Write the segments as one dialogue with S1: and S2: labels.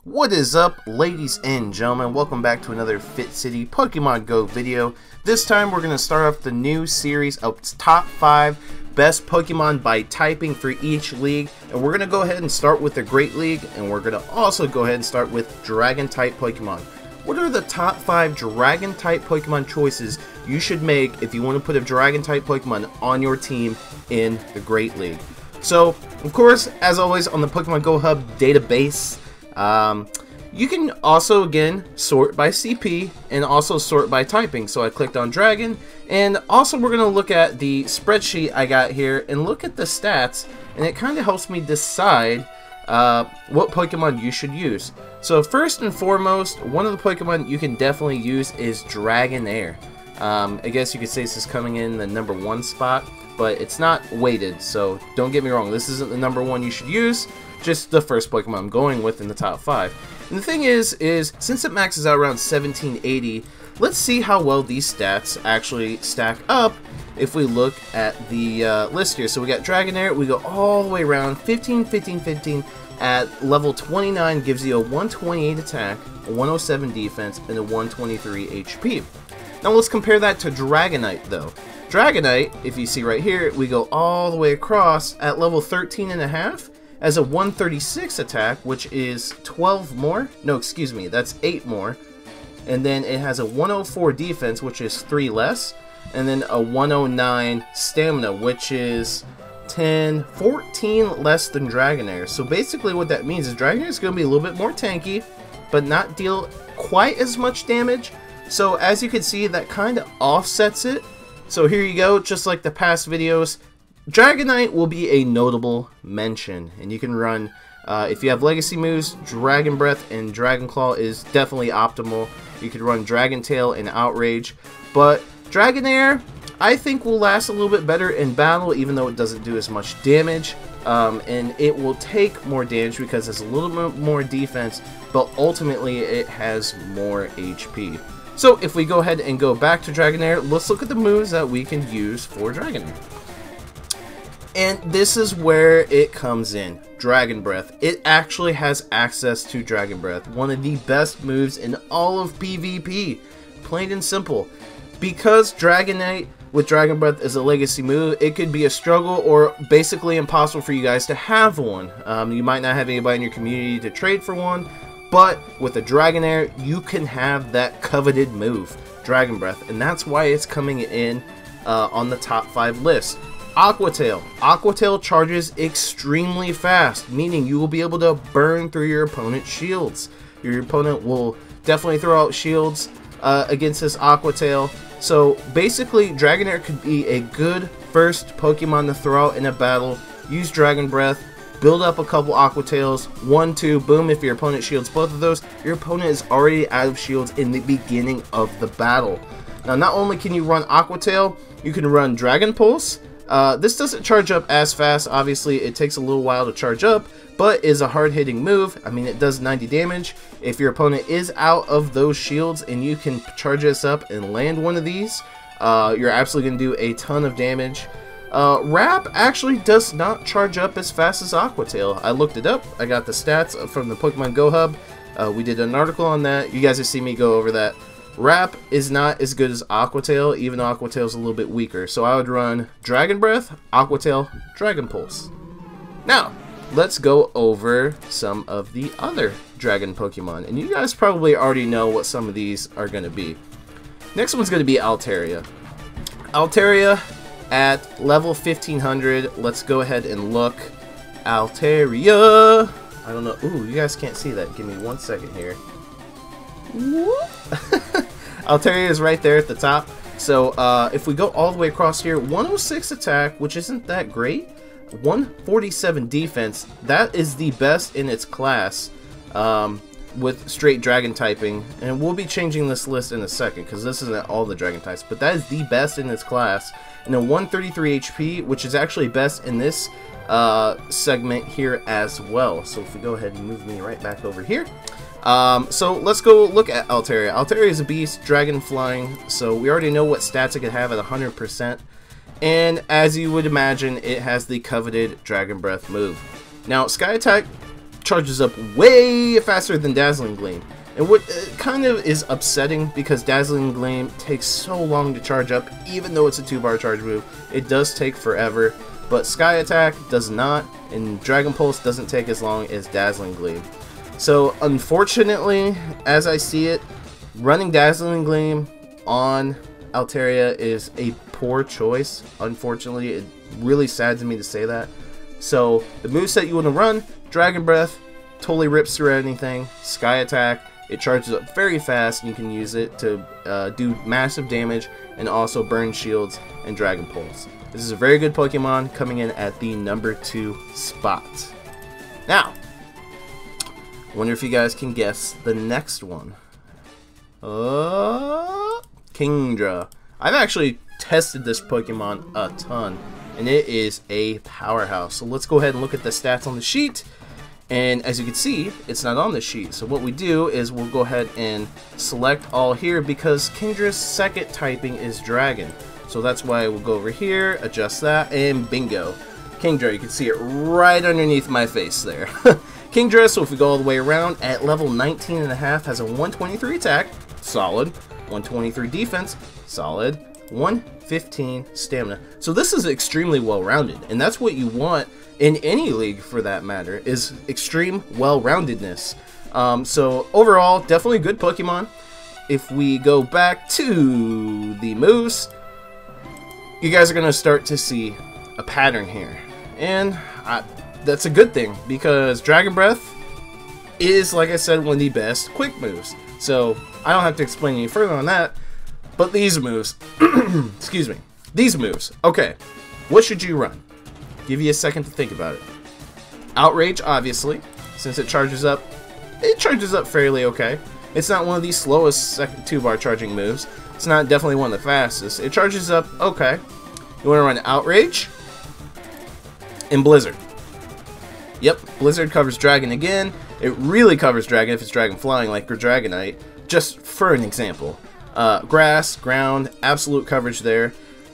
S1: What is up, ladies and gentlemen? Welcome back to another Fit City Pokemon Go video. This time we're going to start off the new series of top 5 best Pokemon by typing for each league. And we're going to go ahead and start with the Great League, and we're going to also go ahead and start with Dragon-type Pokemon. What are the top 5 Dragon-type Pokemon choices you should make if you want to put a Dragon-type Pokemon on your team in the Great League? So, of course, as always, on the Pokemon Go Hub database, you can also again sort by CP and also sort by typing. So I clicked on Dragon, and also we're going to look at the spreadsheet I got here and look at the stats, and it kind of helps me decide what Pokemon you should use. So first and foremost, one of the Pokemon you can definitely use is Dragonair. I guess you could say this is coming in the number 1 spot, but it's not weighted, so don't get me wrong, this isn't the number 1 you should use, just the first Pokemon I'm going with in the top 5. And the thing is since it maxes out around 1780, let's see how well these stats actually stack up if we look at the list here. So we got Dragonair, we go all the way around, 15, 15, 15, at level 29 gives you a 128 attack, a 107 defense, and a 123 HP. Now let's compare that to Dragonite though. Dragonite, if you see right here, we go all the way across at level 13.5 as a 136 attack, which is 12 more. No, excuse me, that's 8 more. And then it has a 104 defense, which is 3 less. And then a 109 stamina, which is 14 less than Dragonair. So basically what that means is Dragonair is going to be a little bit more tanky, but not deal quite as much damage. So as you can see, that kind of offsets it. So here you go, just like the past videos, Dragonite will be a notable mention, and you can run, if you have Legacy moves, Dragon Breath and Dragon Claw is definitely optimal. You could run Dragon Tail and Outrage, but Dragonair, I think, will last a little bit better in battle, even though it doesn't do as much damage, and it will take more damage because it's a little bit more defense, but ultimately it has more HP. So if we go ahead and go back to Dragonair, let's look at the moves that we can use for Dragonair. And this is where it comes in. Dragon Breath. It actually has access to Dragon Breath. One of the best moves in all of PvP. Plain and simple. Because Dragonite with Dragon Breath is a legacy move, it could be a struggle or basically impossible for you guys to have one. You might not have anybody in your community to trade for one, but with a Dragonair, you can have that coveted move, Dragon Breath, and that's why it's coming in on the top 5 list. Aqua Tail. Aqua Tail charges extremely fast, meaning you will be able to burn through your opponent's shields. Your opponent will definitely throw out shields against this Aqua Tail. So basically, Dragonair could be a good first Pokemon to throw out in a battle. Use Dragon Breath, build up a couple Aqua Tails, 1, 2, boom. If your opponent shields both of those, your opponent is already out of shields in the beginning of the battle. Now, not only can you run Aqua Tail, you can run Dragon Pulse. This doesn't charge up as fast, obviously it takes a little while to charge up, but is a hard-hitting move. I mean, it does 90 damage. If your opponent is out of those shields and you can charge this up and land one of these, you're absolutely going to do a ton of damage. Wrap actually does not charge up as fast as Aqua Tail. I looked it up, I got the stats from the Pokemon Go Hub. We did an article on that, you guys have seen me go over that. Wrap is not as good as Aqua Tail, even though Aqua Tail is a little bit weaker. So I would run Dragon Breath, Aqua Tail, Dragon Pulse. Now, let's go over some of the other Dragon Pokemon. And you guys probably already know what some of these are going to be. Next one's going to be Altaria. Altaria at level 1500. Let's go ahead and look. Altaria. I don't know. Ooh, you guys can't see that. Give me 1 second here. Altaria is right there at the top. So if we go all the way across here, 106 attack, which isn't that great, 147 defense. That is the best in its class with straight dragon typing, and we'll be changing this list in a second because this isn't all the dragon types, but that is the best in its class. And a 133 HP, which is actually best in this segment here as well. So if we go ahead and move me right back over here. So let's go look at Altaria. Altaria is a beast, dragon flying, so we already know what stats it could have at 100%. And as you would imagine, it has the coveted Dragon Breath move. Now, Sky Attack charges up way faster than Dazzling Gleam. And what kind of is upsetting, because Dazzling Gleam takes so long to charge up, even though it's a 2-bar charge move, it does take forever. But Sky Attack does not, and Dragon Pulse doesn't take as long as Dazzling Gleam. So unfortunately, as I see it, running Dazzling Gleam on Altaria is a poor choice. Unfortunately, it really saddens me to say that. So the moveset you want to run, Dragon Breath, totally rips through anything. Sky Attack, it charges up very fast, and you can use it to do massive damage and also burn shields and Dragon Pulse. This is a very good Pokemon, coming in at the number 2 spot. Now, I wonder if you guys can guess the next one. Kingdra. I've actually tested this Pokemon a ton, and it is a powerhouse. So let's go ahead and look at the stats on the sheet. And as you can see, it's not on the sheet. So what we do is we'll go ahead and select all here, because Kingdra's second typing is Dragon. So that's why we'll go over here, adjust that, and bingo. Kingdra, you can see it right underneath my face there. Kingdra, so if we go all the way around, at level 19.5, has a 123 attack, solid, 123 defense, solid, 115 stamina. So this is extremely well-rounded, and that's what you want in any league for that matter, is extreme well-roundedness. So overall, definitely a good Pokemon. If we go back to the moves, you guys are going to start to see a pattern here. And that's a good thing, because Dragon Breath is, like I said, one of the best quick moves. So I don't have to explain any further on that. But these moves, excuse me, these moves, okay, what should you run? Give you a second to think about it. Outrage, obviously, since it charges up fairly okay. It's not one of the slowest 2-bar charging moves. It's not definitely one of the fastest. It charges up okay. You want to run Outrage and Blizzard. Yep, Blizzard covers Dragon again. It really covers Dragon if it's Dragon Flying, like Dragonite, just for an example. Grass, Ground, absolute coverage there.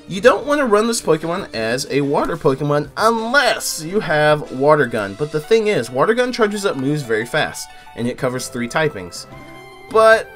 S1: You don't want to run this Pokemon as a Water Pokemon unless you have Water Gun. But the thing is, Water Gun charges up moves very fast, and it covers 3 typings. But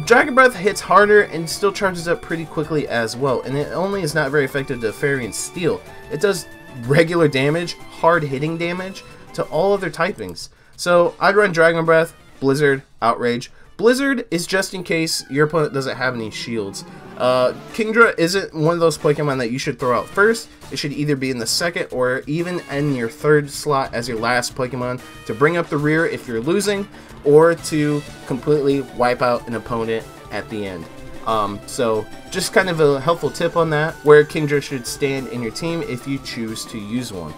S1: Dragon Breath hits harder and still charges up pretty quickly as well, and it only is not very effective to Fairy and Steel. It does regular damage, hard hitting damage to all other typings. So I'd run Dragon Breath, Blizzard, Outrage. Blizzard is just in case your opponent doesn't have any shields. Kingdra isn't one of those Pokemon that you should throw out first. It should either be in the second or even in your 3rd slot as your last Pokemon to bring up the rear if you're losing, or to completely wipe out an opponent at the end. So just kind of a helpful tip on that, where Kingdra should stand in your team if you choose to use one.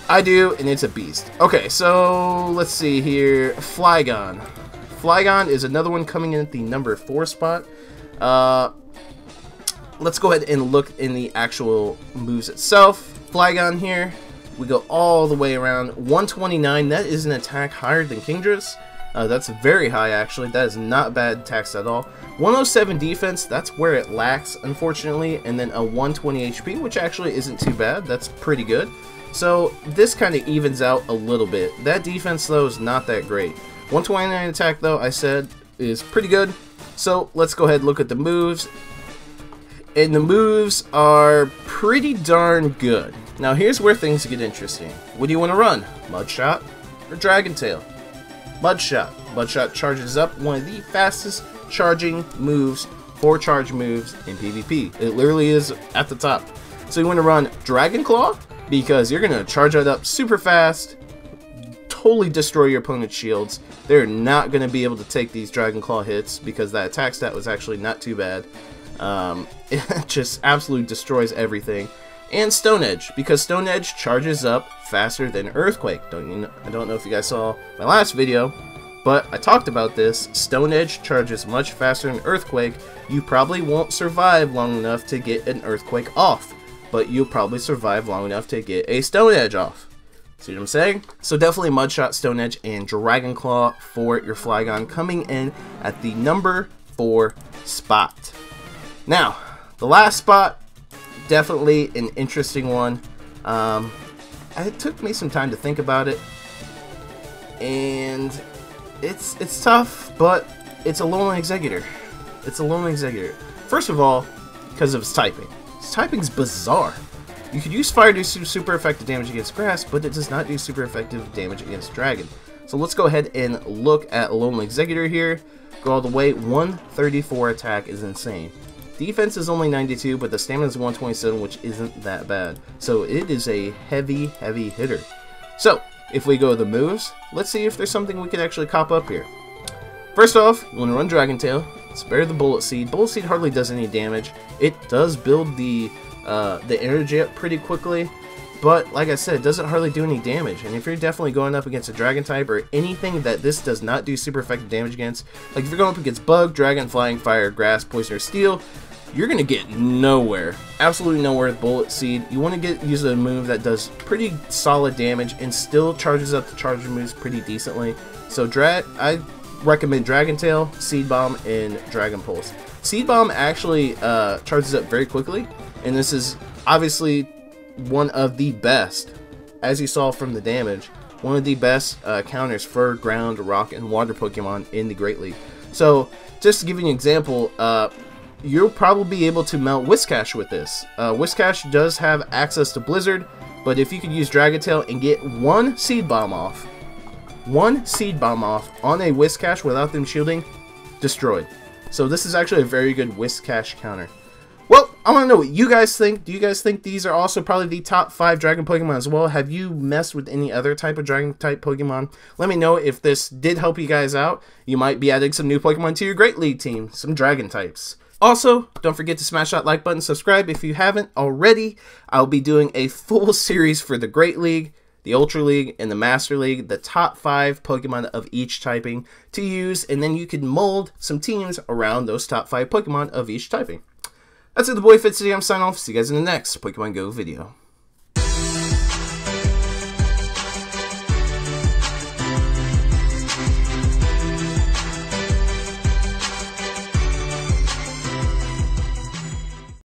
S1: I do, and it's a beast. Okay, so let's see here. Flygon. Flygon is another one coming in at the number 4 spot. Let's go ahead and look in the actual moves itself. Flygon here, we go all the way around. 129, that is an attack higher than Kingdra's. That's very high, actually. That is not bad attacks at all. 107 defense, that's where it lacks, unfortunately. And then a 120 HP, which actually isn't too bad. That's pretty good. So this kind of evens out a little bit. That defense, though, is not that great. 129 attack, though, I said, is pretty good. So let's go ahead and look at the moves. And the moves are pretty darn good. Now here's where things get interesting. What do you want to run? Mudshot or Dragon Tail? Mudshot. Mudshot charges up, one of the fastest charging moves, 4 charge moves in PvP. It literally is at the top. So you want to run Dragon Claw, because you're going to charge it up super fast, totally destroy your opponent's shields. They're not going to be able to take these Dragon Claw hits, because that attack stat was actually not too bad. It just absolutely destroys everything. And Stone Edge, because Stone Edge charges up faster than Earthquake. I don't know if you guys saw my last video, but I talked about this. Stone Edge charges much faster than Earthquake. You probably won't survive long enough to get an Earthquake off, but you'll probably survive long enough to get a Stone Edge off. See what I'm saying? So definitely Mudshot, Stone Edge, and Dragon Claw for your Flygon, coming in at the number 4 spot. Now, the last spot, definitely an interesting one. It took me some time to think about it. and it's tough, but it's a lone Executor. It's a lone Executor. First of all, because of his typing. His typing's bizarre. You could use Fire to do super effective damage against Grass, but it does not do super effective damage against Dragon. So let's go ahead and look at Lone Executor here. Go all the way. 134 attack is insane. Defense is only 92, but the stamina is 127, which isn't that bad. So it is a heavy hitter. So if we go to the moves, let's see if there's something we could actually cop up here. First off, you want to run Dragon Tail. Spare the Bullet Seed. Bullet Seed hardly does any damage. It does build the energy up pretty quickly, but like I said, it doesn't hardly do any damage. And if you're definitely going up against a Dragon type or anything that this does not do super effective damage against, like if you're going up against Bug, Dragon, Flying, Fire, Grass, Poison, or Steel, you're gonna get nowhere, absolutely nowhere with Bullet Seed. You want to use a move that does pretty solid damage and still charges up the charger moves pretty decently. So I recommend Dragon Tail, Seed Bomb, and Dragon Pulse. Seed Bomb actually charges up very quickly, and this is obviously one of the best, as you saw from the damage, one of the best counters for ground, rock, and water Pokemon in the Great League. So just to give you an example, you'll probably be able to mount Whiscash with this. Whiscash does have access to Blizzard, but if you could use Dragon Tail and get one Seed Bomb off on a Whiscash without them shielding, destroyed. So this is actually a very good Whiscash counter. Well, I want to know what you guys think. Do you guys think these are also probably the top 5 Dragon Pokemon as well? Have you messed with any other type of Dragon type Pokemon? Let me know if this did help you guys out. You might be adding some new Pokemon to your Great League team, some Dragon types. Also, don't forget to smash that like button, subscribe if you haven't already. I'll be doing a full series for the Great League, the Ultra League, and the Master League, the top 5 Pokemon of each typing to use, and then you can mold some teams around those top 5 Pokemon of each typing. That's it, the boy Fitz. I'm signing off. See you guys in the next Pokemon Go video.